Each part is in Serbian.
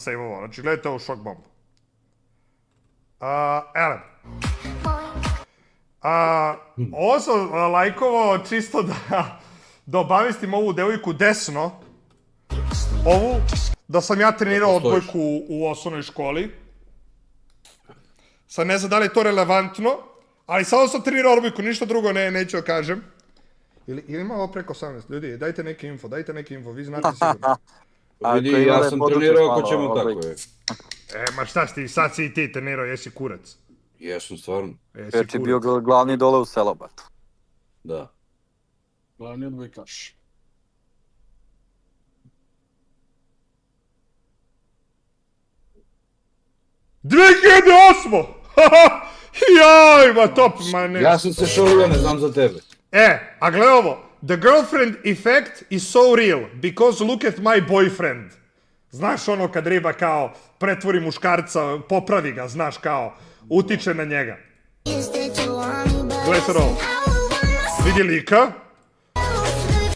save-ovo, znači gledajte ovu šok bombu. Elem. Ovo sam lajkovao čisto da obavestim ovu devojku desno, ovu, da sam ja trenirao odbojku u osnovnoj školi. Sad ne znam da li je to relevantno, ali samo sam trenirao odbojku, ništa drugo neću da kažem. Ili ima ovo preko 18, ljudi, dajte neki info, vi znate sigurno. Vidi, ja sam trenirao ako ćemo tako je. Ma šta si ti, sad si i ti trenirao, jesi kurac. Jesam, stvarno. Već je bio glavni dole u Selobatu. Da. Glavni odbojkaš. ...2008! Jaj, ma top, ma ne. Ja sam se šolio, ne znam za tebe. A gle ovo. The girlfriend effect is so real, because look at my boyfriend. Znaš ono kad riba kao pretvori muškarca, popravi ga, znaš kao, utiče na njega. Gle sad ovo. Vidi lika.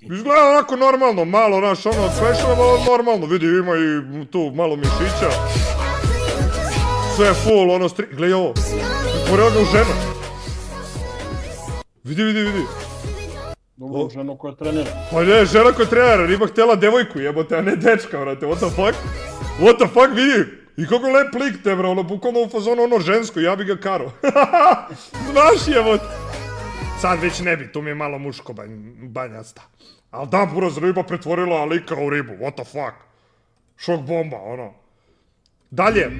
Izgleda onako normalno, malo, znaš, ono, svešava normalno. Vidi, ima i tu malo mišića. Sve je full, ono, gle ovo. Pored ga u žena. Vidi. Dobro, žena koja trenira. Pa ne, žena koja trenira, riba htjela devojku, jebote, a ne dečka, vrate, what the fuck? What the fuck, vidi, i kako lep lik te, bro, ono, bukvalno u fazonu, ono, žensko, ja bi ga karo. Znaš, jebote. Sad već ne bi, tu mi je malo muško banjasta. Ali da, buraz, riba pretvorila lika u ribu, what the fuck. Šok bomba, ono. Dalje,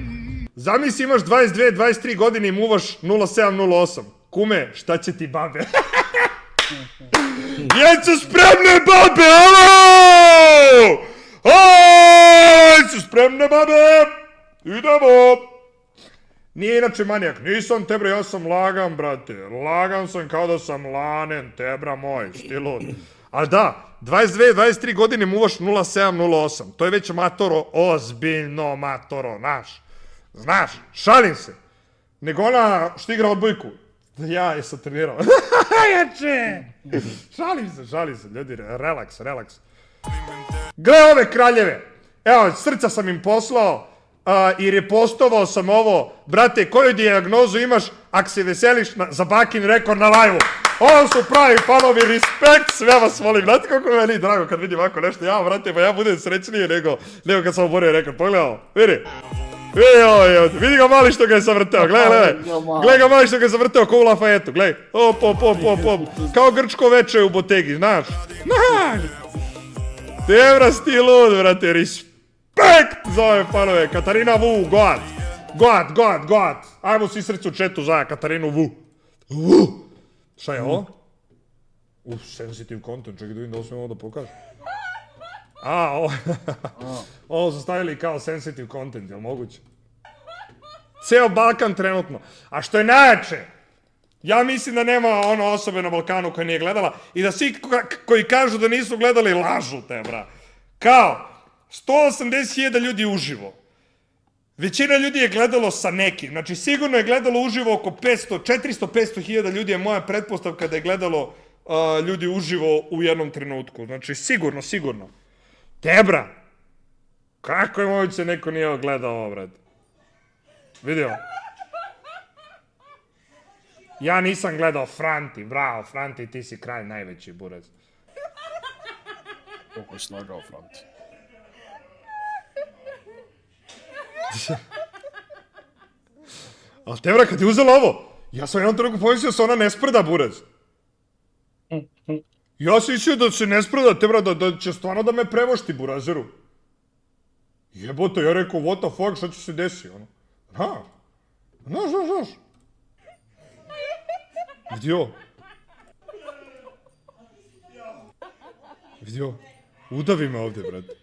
zamisli imaš 22-23 godine i muvaš 07-08. Kume, šta će ti babe? Jesu spremne babe, alo! Jesu spremne babe! Idemo! Nije inače manijak, nisam te bre, ja sam lagan, brate. Lagan sam kao da sam lanen, tebra moj, stilud. Ali da, 22-23 godine muvaš 07-08. To je već matoro, ozbiljno matoro, znaš, šalim se. Nego ona što igra odbojku. Ja je sad trenirao. Jače! Šalim se, ljudi, relaks. Gle ove kraljeve. Evo, srca sam im poslao i repostovao sam ovo. Brate, koju dijagnozu imaš ako se veseliš za Bakin rekord na live-u? Ovo su pravi fanovi, respekt, sve vas volim. Znate kako je meni drago kad vidim ovako nešto. Ja, brate, pa ja budem srećniji nego kad sam oborio rekord. Pogledaj ovo, vidi. Vidi ga mali što ga je zavrteo, gledaj ga mali što ga je zavrteo ko u Lafayetu, gledaj, op, kao grčko veče u Botegi, znaš, Tebra sti lud, vrate, respekt za ove fanove, Katarina Vu, God, ajmo svi srcu u četu za Katarinu Vu, šta je ovo? Sensitive content, čekaj da vidim da li smijem ovo da pokažem. Ovo su stavili kao sensitive content, jel moguće? Ceo Balkan trenutno. A što je najjače, ja mislim da nema ono osobe na Balkanu koja nije gledala i da svi koji kažu da nisu gledali lažu te, bra. Kao, 180.000 ljudi uživo. Većina ljudi je gledalo sa nekim, znači sigurno je gledalo uživo oko 400-500.000 ljudi je moja pretpostavka da je gledalo ljudi uživo u jednom trenutku. Znači sigurno. Tebra! Kako je moguće neko nije gledao ovo, brad? Vidio? Ja nisam gledao Franti, bravo, Franti, ti si kralj najveći, buraz. Koliko je slagao Franti. Ali Tebra, kad je uzela ovo, ja sam jednom trenutku pomislio da se ona ne sprda, buraz. Ja sam mislio da se ne sprda, Tebra, da će stvarno da me prevošti, burazeru. Jebote, ja rekao, what the fuck, šta će se desi, ono? Znaš. Vidio? Udavi me ovdje, brate.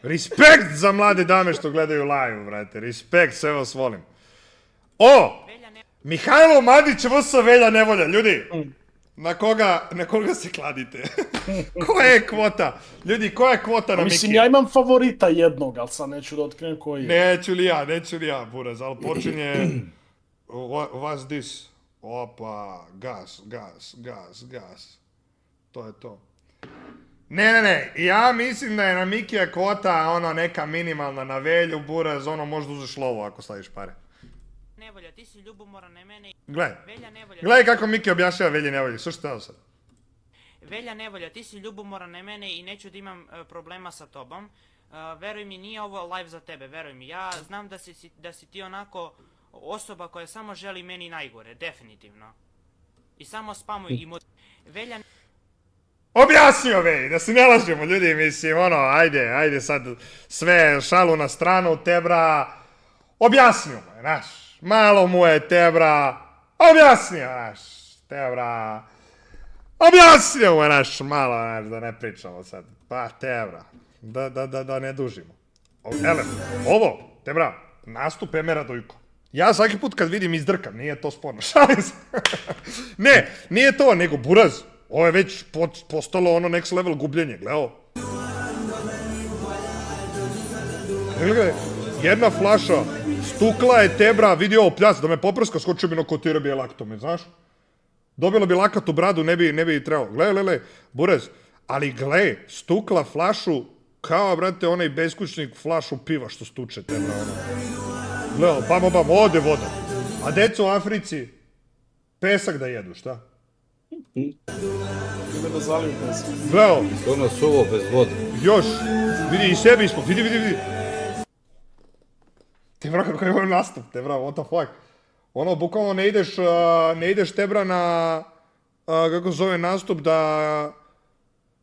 Respekt za mlade dame što gledaju live, brate. Respekt, sve vas volim. Mihajlo Madić vs. Velja Nevolja, ljudi. Na koga se kladite? Koja je kvota? Ljudi, koja je kvota na Miki? Mislim, ja imam favorita jednog, ali sad neću da otkrijem koji je. Neću li ja, buraz, ali počinje... What's this? Opa, gas. To je to. Ne, ja mislim da je na Mikija kvota ono neka minimalna na Velju, Buraz, ono možda uzeš lovu ako staviš pare. Nevolja, ti si ljubomoran na mene. Gle, Velja nevolja. gledaj kako Miki objašnjava Velji nevolji, što što sad? Velja nevolja, ti si ljubomoran na mene i neću da imam problema sa tobom. Veruj mi, nije ovo live za tebe, veruj mi. Ja znam da si ti onako osoba koja samo želi meni najgore, definitivno. I samo spamuj i Velja... Objasnio Velji, da se ne lažemo ljudi, mislim, ono, ajde sad sve šalu na stranu, Tebra, objasnio mu je, znaš, malo mu je Tebra, objasnio, znaš, Tebra, objasnio mu je, znaš, malo, znaš, da ne pričamo sad, pa Tebra, da ne dužimo. Ele, ovo, Tebra, nastup Emera Dojko. Ja svaki put kad vidim izdrkam, nije to sporno, šalim se. Ne, nije to, nego Buraz. Ovo je već postalo ono next level gubljenje, gle ovo. Gledaj, jedna flaša, stukla je Tebra, vidi ovo pljac, da me poprska, skočio bi na kotira bi je laktome, znaš? Dobila bi lakat u bradu, ne bi trebalo. Gle, Buraz, ali gle, stukla flašu, kao, brate, onaj beskućnik flašu piva što stuče Tebra, ono. Gle ovo, bam, ode voda. A deco u Africi, pesak da jedu, šta? Ide da zaliju pesak. Gleo, To ono suvo bez vode. još, vidi i sebi ispod, vidi. Tebra, kako je ovo nastup, Tebra, what the fuck. Ono, bukvalno ne ideš Tebra na, kako se zove, nastup da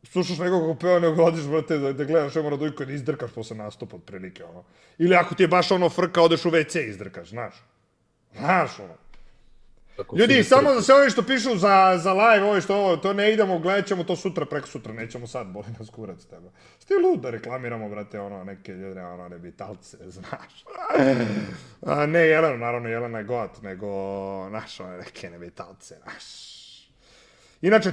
slušaš nekog ko peva, nego odiš, brate, da gledaš Emera Dojko i da izdrkaš posle nastupa, otprilike, ono. Ili ako ti je baš ono frka, odeš u WC i izdrkaš, znaš. Znaš, ono. Ljudi, samo za sve ovi što pišu za live, ovi što ovo, to ne idemo, gledat ćemo to sutra, preko sutra, nećemo sad, boli nas kurac tebe. Sti lud da reklamiramo, brate, ono, neke ljude, ono, ne vitalce, znaš. Ne Jelenu, naravno, Jelena je got, nego, znaš, ono, neke nevitalce, znaš. Inače,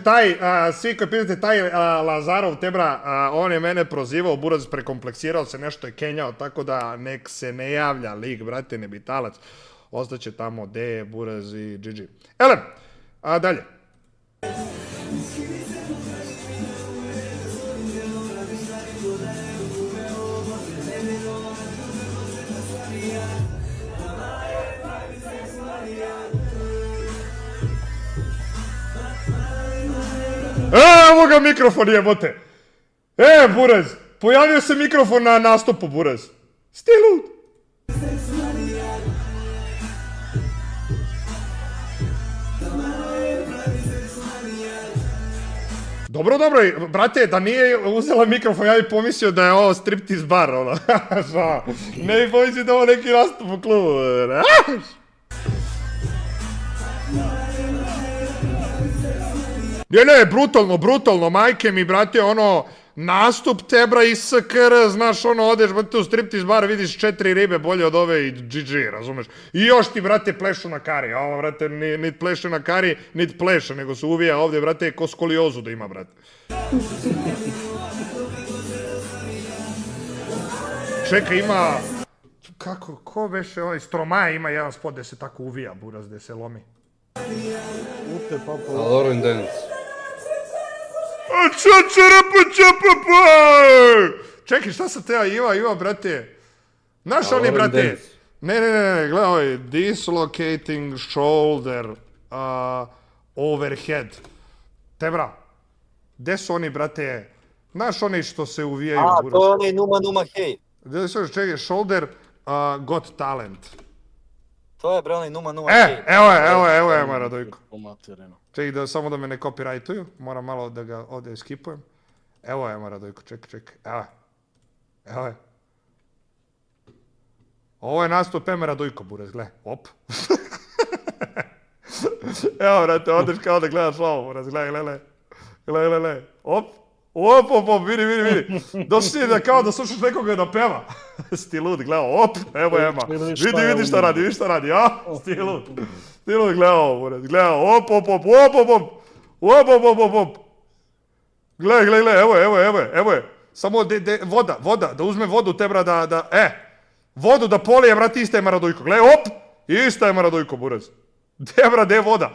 svi koji pitate, taj Lazarov Tebra, on je mene prozivao, Buraz prekompleksirao se, nešto je kenjao, tako da nek se ne javlja lik, brate, nebitalac. Ostaće tamo Deje, Buraz i Gigi. Ele, dalje. Evo ga mikrofon jebote. Buraz, pojavio se mikrofon na nastupu, Buraz. Sti lud. Dobro, brate, da nije uzela mikrofon, ja bih pomislio da je ovo striptease bar, ono. Ne bih pomislio da je ovo neki nastup u klubu. Ne, brutalno, majke mi, brate, ono, nastup Tebra i SKR, znaš, ono, odeš, brate, u striptease bar, vidiš 4 ribe bolje od ove i GG, razumeš? I još ti, brate, plešu na kari, a ovo, brate, nit pleše na kari, nit pleše, nego se uvija ovdje, brate, ko skoliozu da ima, brate. Čekaj, ima, ko beše, ovaj, Stromaja ima jedan spot gde se tako uvija, Buraz, gde se lomi. Ute, papa. Lauren Dance. Čekaj, šta sam teo, ima, brate. Znaš oni, brate. Ne, gledaj ovaj. Dislocating shoulder overhead. Tebra. Gde su oni, brate? Znaš oni što se uvijaju? To je onaj Numa hej. Gde su, čekaj, shoulder got talent. To je bre onaj Numa hej. Evo je, Emera Dojko. U materinu. Čekaj, samo da me ne copyrightuju, moram malo da ga ovdje skipujem. Evo je Emera Dojko, čekaj, evo je. Ovo je nastup Emera Dojko, Buraz, gle, op. Evo, brate, odeš kao da gledaš ovo, Buraz, gle, op, vidi. Došli da kao da slušaš nekoga da peva. Sti lud, gle, op, evo Ema. Vidi šta radi, a? Sti lud, gle ovo, Buraz, gle ovo, op. Gle, evo je. Samo voda, da uzme vodu Tebra vodu da polije, brate, ista je Emera Dojko. Gle, op, ista je Emera Dojko, Buraz. Tebra, gde je voda?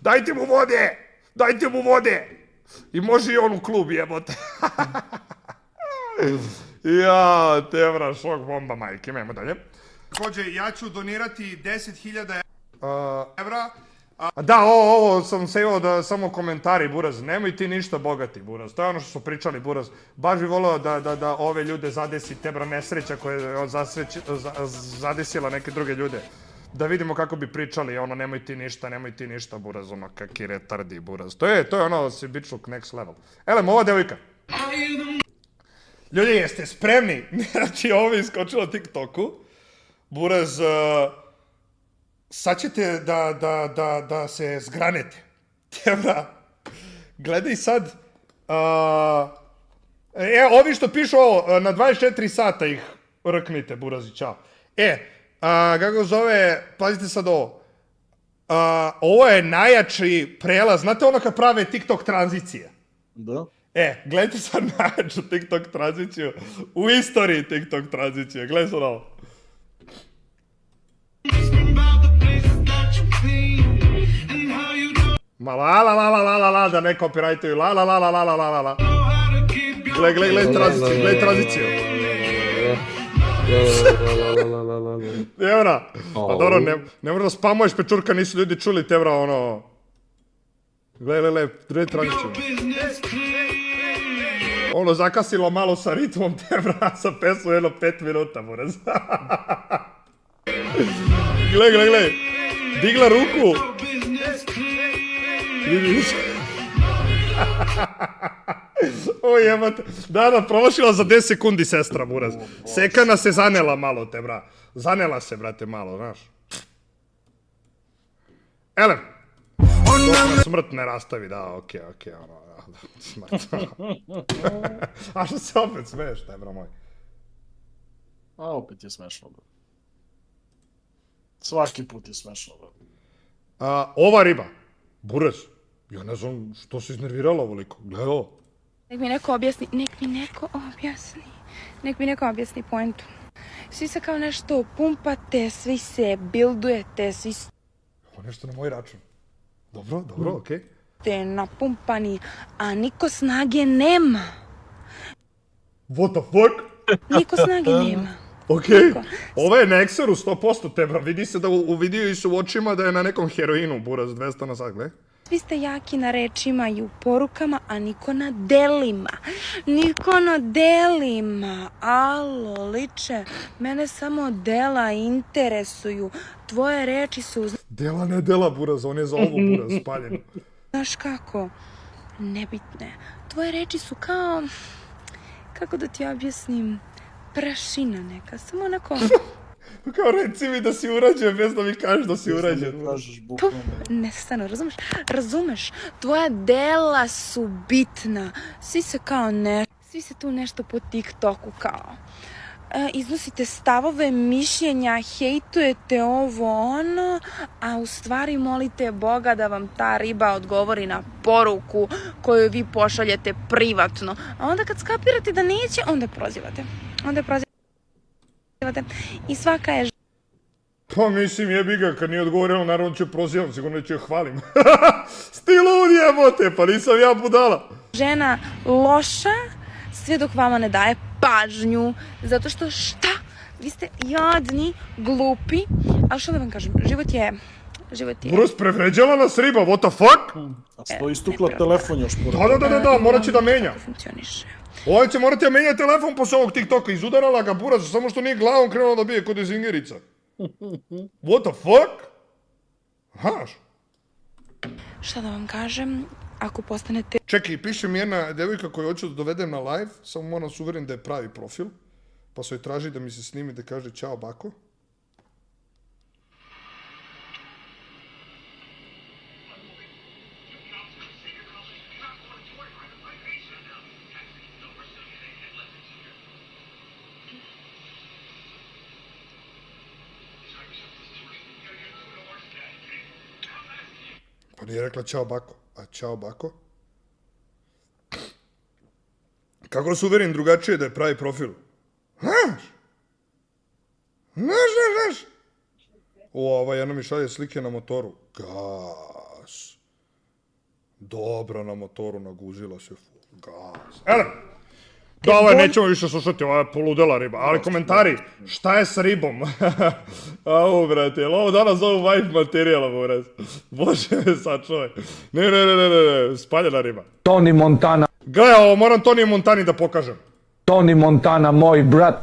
Dajte mu vode! I može i on u klub, jebote. Ja, Tebra, šok bomba, majke, ajmo dalje. Također, ja ću donirati 10.000 evra. Da, ovo sam sejao da samo komentari, Buraz, nemoj ti ništa bogati, Buraz, to je ono što su pričali, Buraz. Baš bi voleo da ove ljude zadesi Tebra nesreća koja je zadesila neke druge ljude. Da vidimo kako bi pričali, ono, nemoj ti ništa, Buraz, ono, kaki retardi, Buraz. To je ono, si bičluk next level. Elem, ova devojka. Ljudi, jeste spremni? Znači, ovo je iskočilo TikToku. Buraz, sad ćete da se zgranete. Tebra, gledaj sad. Ovi što pišu ovo, na 24 sata ih rknite, Burazi, čao. Kako zove, pazite sad ovo. Ovo je najjači prelaz, znate ono kad prave TikTok tranzicije? Da. Gledajte sad najjaču TikTok tranziciju, u istoriji TikTok tranzicije, gledaj sad ovo. Ma la, da ne copyrightuju, la. Gledaj tranziciju. Tebra, pa dobro, ne mora da spamuješ pečurka, nisu ljudi čuli, Tebra, ono... Gledaj, tranziciju. Ono, zakasilo malo sa ritmom, Tebra, sa pesmu jedno 5 minuta, Buraz. Gledaj, digla ruku. Vidiš? O jebate, da, promašila za 10 sekundi sestra, Buraz. Sekana se zanela malo, Tebra. Zanela se, brate, malo, znaš. Elem. Dok smrt ne rastavi, da, okej, ono, smrt. A što se opet smeješ, Tebra moj? A opet je smešno, bro. Svaki put je smešno, bro. Ova riba, Buraz, ja ne znam što se iznervirala ovoliko, gledaj ovo. Nek mi neko objasni poentu. Svi se kao nešto pumpate, svi se bildujete, svi Ovo nešto na moj račun. Dobro, okej. ste napumpani, a niko snage nema. What the fuck? Niko snage nema. Okej, ovo je na Exeru 100%, Tebra, vidi se da uvidio se u očima da je na nekom heroinu, Buraz, 200 na sat, gledaj. Svi ste jaki na rečima i u porukama, a niko na delima. Niko na delima. Alo, liče, mene samo dela interesuju. Tvoje reči su... Dela ne dela, Buraz, on je za ovo, Buraz, spaljeno. Znaš kako? Nebitne. Tvoje reči su kao... Kako da ti objasnim? Prašina neka, samo onako... Kao reci mi da si urađen bez da mi kažeš da si urađen. Nestano, razumeš? Tvoja dela su bitna. Svi se kao svi se tu nešto po TikToku kao... iznosite stavove, mišljenja, hejtujete ovo ono, a u stvari molite Boga da vam ta riba odgovori na poruku koju vi pošaljete privatno. A onda kad skapirate da neće, onda prozivate. I svaka je Pa mislim, jebi ga, kad nije odgovorila, naravno ću prozivam, sigurno ću joj hvalim. Sti lud jebote, pa nisam ja budala. žena loša sve dok vama ne daje pažnju. Zato što šta? Vi ste jadni, glupi, ali što da vam kažem, život je... Brus, prevređala nas riba, what the fuck? A stoji istukla telefon još pored. Da, morat će da menja. Funkcioniše. Ovo će morati da menja telefon posle ovog TikToka, izudarala ga Buraz, samo što nije glavom krenula da bije kod Izingerica. What the fuck? Haš? Šta da vam kažem, ako postanete... Čekaj, piše mi jedna devojka koju hoću da dovedem na live, samo moram se uverim da je pravi profil, pa se joj traži da mi se snimi da kaže ćao bako. Pa nije rekla ćao bako, a ćao bako? Kako se uverim drugačije da je pravi profil? Znaš? O, jedna mi šalje slike na motoru. Gas. Dobro, na motoru naguzila se full gas. Ele! Da, ovo nećemo više slušati, ovo je poludela riba. Ali komentari, šta je sa ribom? Au, brate, jel ovo danas zovu wife materijala, brate? Bože me sad čovjek. Ne, spaljena riba. Tony Montana, Gle, ovo moram Tony Montani da pokažem. Tony Montana, moj brat.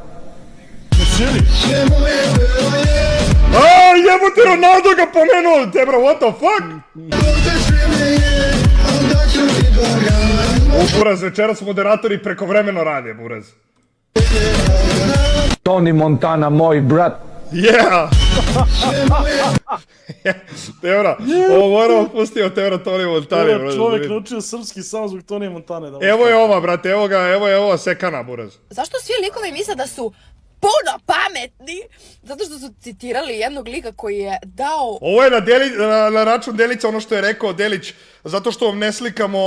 A, jebote, Ronaldo ga pomenuo, te bro, what the fuck? U, buraz, večeras moderatori prekovremeno rade, buraz. Tony Montana, moj brat. Yeah! Tebra, ovo moramo pustiti od Tebra Tony Montani, Evo buraz. čovjek naučio srpski samo zbog Tony Montane. Da Evo je ova, brate, evo je ova sekana, buraz. Zašto svi likovi misle da su puno pametni? Zato što su citirali jednog lika koji je dao... Ovo je na račun Delića ono što je rekao Delić, zato što vam ne slikamo,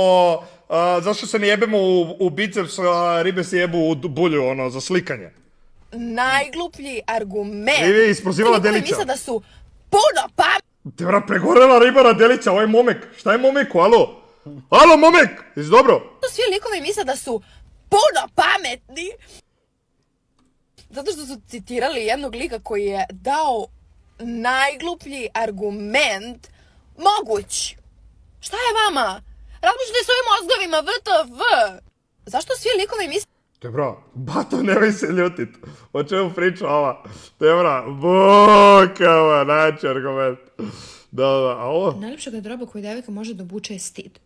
zašto se ne jebemo u biceps, a ribe se jebu u bulju, ono, za slikanje. Najgluplji argument. I isprozivala Ti likovi Delića. misle da su puno pametni. Te vra, pregorela riba na Delića, ovo je momek. Šta je momeku, alo? Alo, momek, jesi dobro? Svi likovi misle da su puno pametni. Zato što su citirali jednog lika koji je dao najgluplji argument moguć. Šta je vama? Razmišljate svojim mozgovima, VTV. Zašto svi likovi misle... Te bra, bato, nemoj se ljutit. O čemu priča ova? Te bra, bokava, najjači argument. Da, a ovo? Najljepša garderoba koju devojka može da obuče je stid.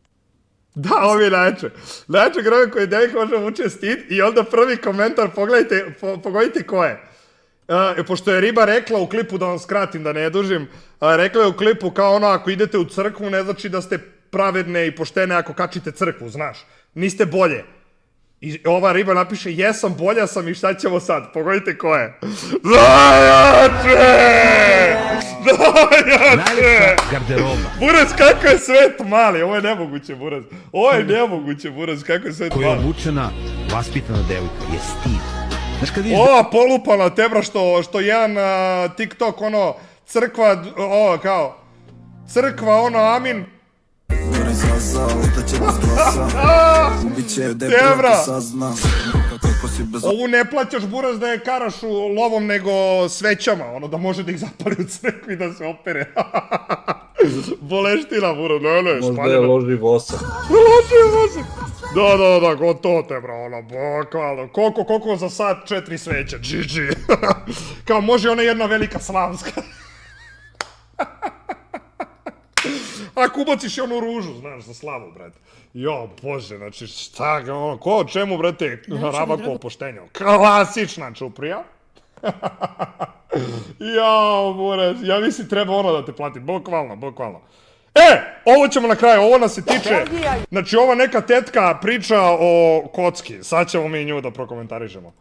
Da, ovo je najjače. Najjače garderoba koju devojka može da obuče stid i onda prvi komentar, pogodite ko je. Pošto je riba rekla u klipu, da vam skratim, da ne dužim, rekla je u klipu kao ono, ako idete u crkvu, ne znači da ste pravedne i poštene ako kačite crkvu, znaš. Niste bolje. I ova riba napiše, jesam, bolja sam i šta ćemo sad? Pogodite ko je. Najjače! Najjače! Garderoba. Buraz, kako je svet mali, ovo je nemoguće, Buraz. Ovo je nemoguće, Buraz, kako je svet Koja je mali. obučena, vaspitana devojka, je stid. Znaš kad vidiš Ova polupana tebra što jedan TikTok, ono, crkva, ovo kao, crkva, ono, amin. Tebra! Ovu ne plaćaš, Buraz, da je karaš lovom, nego svećama, ono, da može da ih zapali u crkvi da se opere. Boleština, Buraz, ne, Možda je loži vosak. Loži vosak! Da, gotovo te, bro, ono, bokvalno. Koliko za sat 4 sveće, GG. Kao, može ona jedna velika slavska. Ako ubaciš i onu ružu, znaš, za slavu, brate. Jo, bože, znači, šta ga, ono, ko o čemu, brate, rabako o poštenju? Klasična čuprija. Jao, Buraz, ja mislim treba ono da te plati, bokvalno. Ovo ćemo na kraju, ovo nas se tiče, znači ova neka tetka priča o kocki, sad ćemo mi nju da prokomentarišemo.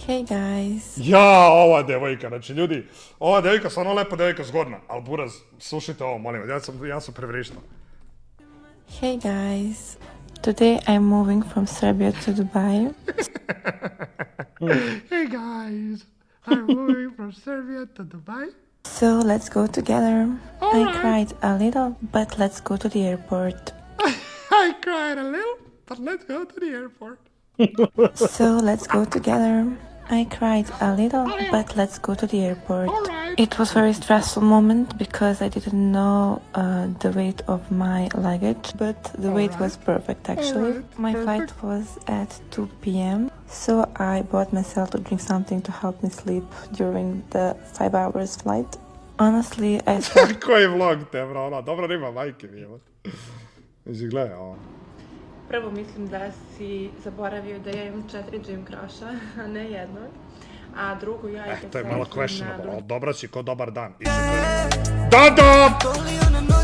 Hey guys. Ja, ova devojka, znači ljudi, ova devojka stvarno lepa devojka, zgodna, ali Buraz, slušajte ovo, molim vas, ja sam prevrištao. Hey guys. Today I'm moving from Serbia to Dubai. Hey guys, I'm moving from Serbia to Dubai. So let's go together. I cried a little, but let's go to the airport. I cried a little, but let's go to the airport. So let's go together. I cried a little, but let's go to the airport. It was a very stressful moment because I didn't know the weight of my luggage, but the weight was perfect actually. My flight was at 2 p.m. So I bought myself to drink something to help me sleep during the 5 hours flight. Honestly, I slept. Koji vlog te, bro, ona, dobra riba, majke mi je. Mislim, gledaj, ovo. Prvo mislim da si zaboravio da ja imam 4 gym cruša, a ne jednog. A drugo, ja i To je malo questionable, ali dobra si ko dobar dan. Da!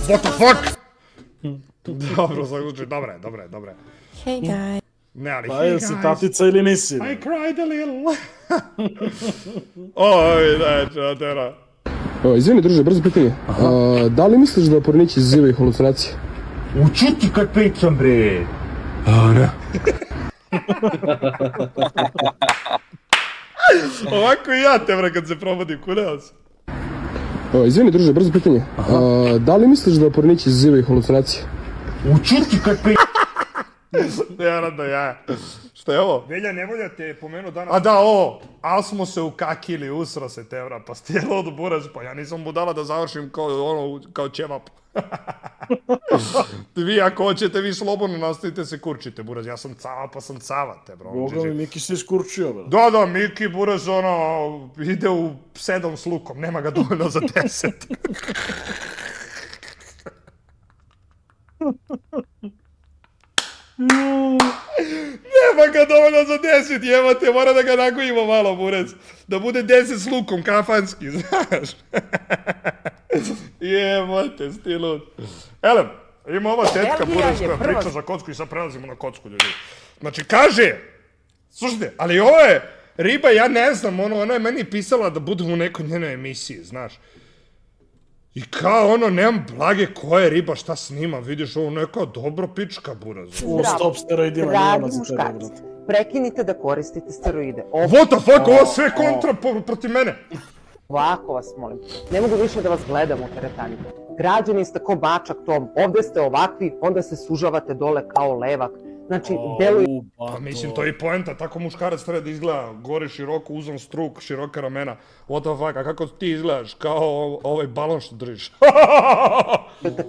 What the fuck? Dobro, zaključuj, dobre. Hey guys. Ne, ali Pa hey jesi guys, tatica ili nisi? I cried a little. Oj, znači, tera. Izvini druže, brzo pitanje. Da li misliš da pornići izazivaju halucinacije? Učuti kad pričam, bre. Ne. Ovako i ja, tebra, kad se probudim, kuleo se. Izvini druže, brzo pitanje. Da li misliš da pornići izazivaju halucinacije? Naravno, ja. Što je ovo? Velja, Nevolja te je pomenuo danas. A da, ovo. Al smo se ukakili, usro se Tebra, pa stijelo od buraz, pa ja nisam budala da završim kao ćevap. Vi ako hoćete, vi slobodno nastavite se kurčite, buraz. Ja sam cava, pa sam cava, Tebra. Boga mi, Miki se iskurčio, bre. Da, Miki, buraz, ide u 7 s lukom, nema ga dovoljno za 10. Nema ga dovoljno za 10, jebate, mora da ga nagojimo malo, burec. Da bude 10 s lukom, kafanski, znaš. Jebate, stilud. Elem, ima ova tetka, burec, koja priča za kocku i sad prelazimo na kocku, ljudi. Znači, kaže, slušajte, ali ovo je riba, ja ne znam, ona je meni pisala da bude u nekoj njenoj emisiji, znaš. I kao nemam blage koja je riba, šta snima, vidiš ovo neka dobro pička, buraz. Stop steroidima, nema za tebe, brate. Prekinite da koristite steroide. What the fuck, ovo sve kontra protiv mene. Ovako vas molim, ne mogu više da vas gledam u teretani. Građani ste ko bačak tom, ovde ste ovakvi, onda se sužavate dole kao levak. Znači, deluju... Pa mislim, to je i poenta, tako muškarac treba da izgleda gore široko, uzam struk, široka ramena. What the fuck, a kako ti izgledaš? Kao ovaj balon što držiš.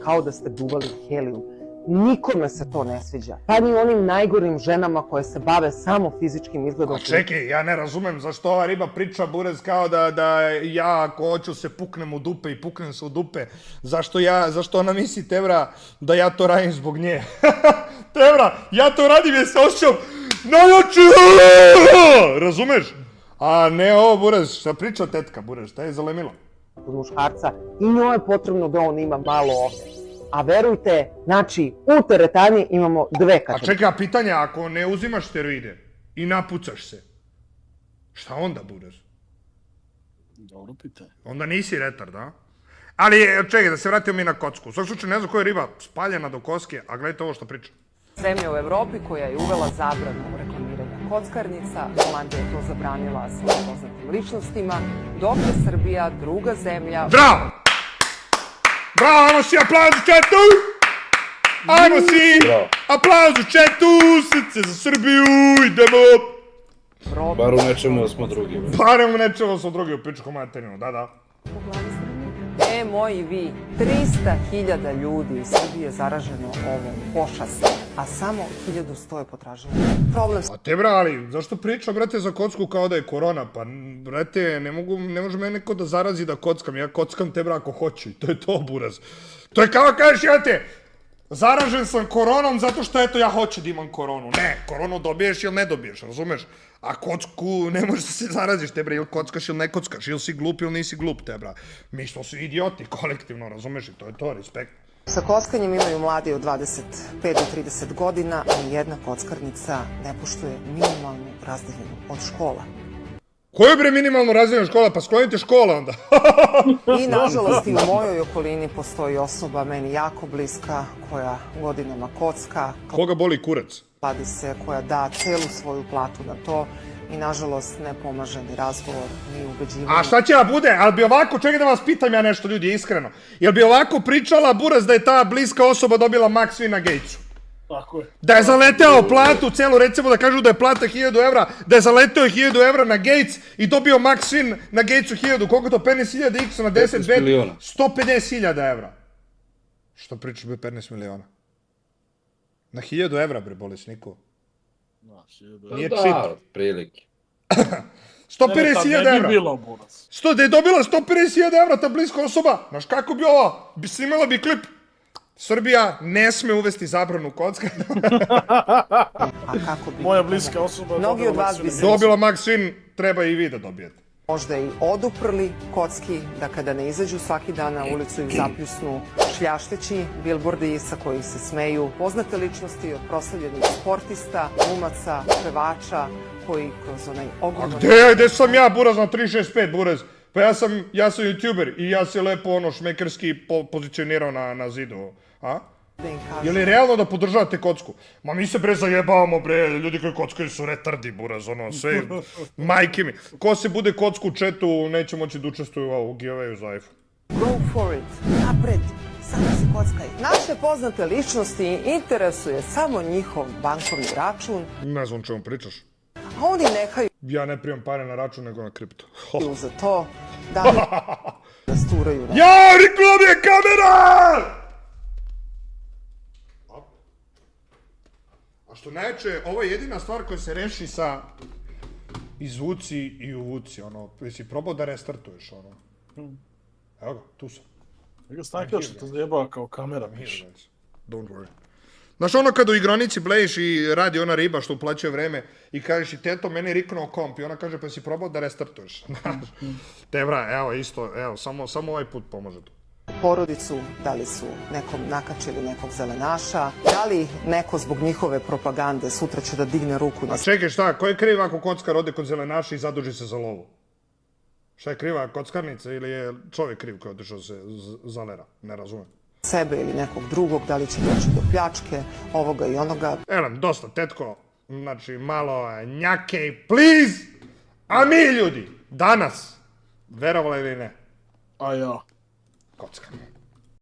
Kao da ste duvali helijum. Nikome se to ne sviđa. Pa ni onim najgorim ženama koje se bave samo fizičkim izgledom. A čekaj, ja ne razumem zašto ova riba priča, burez, kao da ja ako hoću se puknem u dupe i puknem se u dupe. Zašto ona misli, Tebra, da ja to radim zbog nje? Tebra, ja to radim jer se osjećam najjači, razumeš? A ne ovo, burez, šta priča tetka, burez, šta je zalemila? Od muškarca i njoj je potrebno da on ima malo ovde. A verujte, znači, u teretani imamo dve kategorije. A čekaj, pitanje, ako ne uzimaš steroide i napucaš se, šta onda, burez? Dobro pitanje. Onda nisi retard, a? Ali, čekaj, da se vratimo mi na kocku. U svakom slučaju, ne znam koja je riba spaljena do koske, a gledajte ovo što priča. Zemlja u Evropi koja je uvela zabranu reklamiranja kockarnica, Holandija je to zabranila svojim poznatim ličnostima, dok je Srbija druga zemlja... Bravo! Bravo, ajmo si aplauz u četu! Ajmo si aplauz u četu, srce za Srbiju, idemo! Bar u nečemu smo drugi. Barem u nečemu smo drugi, u pičku materinu, da. Moji vi, 300.000 ljudi u Srbiji je zaraženo ovom pošasti, a samo 1100 je potraženo. Problem... A te, ali zašto pričam, brate, za kocku kao da je korona? Pa, brate, ne može me neko da zarazi da kockam. Ja kockam te, ako hoću. I to je to, buraz. To je kao kažeš, jate, zaražen sam koronom zato što, eto, ja hoću da imam koronu. Ne, koronu dobiješ ili ne dobiješ, razumeš? A kocku ne možeš da se zaraziš, te, bre, ili kockaš ili ne kockaš, ili si glup ili nisi glup, te, bra. Mi smo svi idioti, kolektivno, razumeš? I to je to, respekt. Sa kockanjem imaju mladi od 25 do 30 godina, a nijedna kockarnica ne poštuje minimalnu razdaljinu od škola. Koju bre minimalnu razdaljinu škola? Pa sklonite škola onda. I nažalost i u mojoj okolini postoji osoba meni jako bliska koja godinama kocka. Koga boli kurac? Kladi se, koja da celu svoju platu na to i nažalost ne pomaže ni razgovor, ni ubeđivanje. A šta će da bude? Ali bi ovako, čekaj da vas pitam ja nešto, ljudi, iskreno. Jel bi ovako pričala buraz da je ta bliska osoba dobila Max Win na Gatesu? Tako je. Da je zaleteo platu celu, recimo da kažu da je plata 1000 evra, da je zaleteo 1000 evra na Gates i dobio Max Win na Gatesu 1000, koliko to 15.000 x na 10 bet? 150.000 evra. Što pričaš be 15 miliona? Na 1000 evra bre, bolesniku. Nije cheat. Da, prilike. 150.000 evra. Da je dobila 150.000 evra ta bliska osoba, znaš kako bi ova, snimala bi klip. Srbija ne sme uvesti zabranu kocka. Moja bliska osoba dobila Max Win, treba i vi da dobijete. Možda i oduprli kocki, da kada ne izađu svaki dan na ulicu i zapljusnu šljašteći bilbordi sa kojih se smeju poznate ličnosti od proslavljenih sportista, glumaca, pevača, koji kroz onaj ogroman... A gde sam ja, buraz, na 365, buraz? Pa ja sam youtuber i ja se lepo šmekerski pozicionirao na zidu, a? Je li realno da podržavate kocku? Ma mi se bre zajebavamo bre, ljudi koji kockaju su retardi, buraz, sve, majke mi. Ko se bude kocku u chatu neće moći da učestvuju u giveawayu za iPhone. Go for it, napred, samo se kockaju. Naše poznate ličnosti interesuje samo njihov bankovni račun, Ne znam o čemu pričaš. a oni nehaju Ja ne primam pare na račun, nego na kripto. za to da li rasturaju na... Ja, rekla mi je kamera! A što najče, ovo je jedina stvar koja se reši sa izvuci i uvuci, ono, jesi probao da restartuješ, ono. Evo ga, tu sam. Nego snakio što te zajebao kao kamera, miš. Don't worry. Znaš ono kad u igronici blejiš i radi ona riba što uplaćuje vreme i kažeš i teto, meni riknuo komp i ona kaže pa si probao da restartuješ. Tebra, evo isto, evo, samo ovaj put pomože tu. porodicu, da li su nekom nakačili nekog zelenaša, da li neko zbog njihove propagande sutra će da digne ruku A čekaj šta, ko je kriv ako kockar ode kod zelenaša i zaduži se za lovu? Šta je kriva, kockarnica ili je čovjek kriv koji je otišao se zalera? Ne razumem. sebe ili nekog drugog, da li će doći do pljačke, ovoga i onoga. Elem, dosta, tetko, znači malo njakej, please! A mi ljudi, danas, verovali ili ne, A ja. kockamo.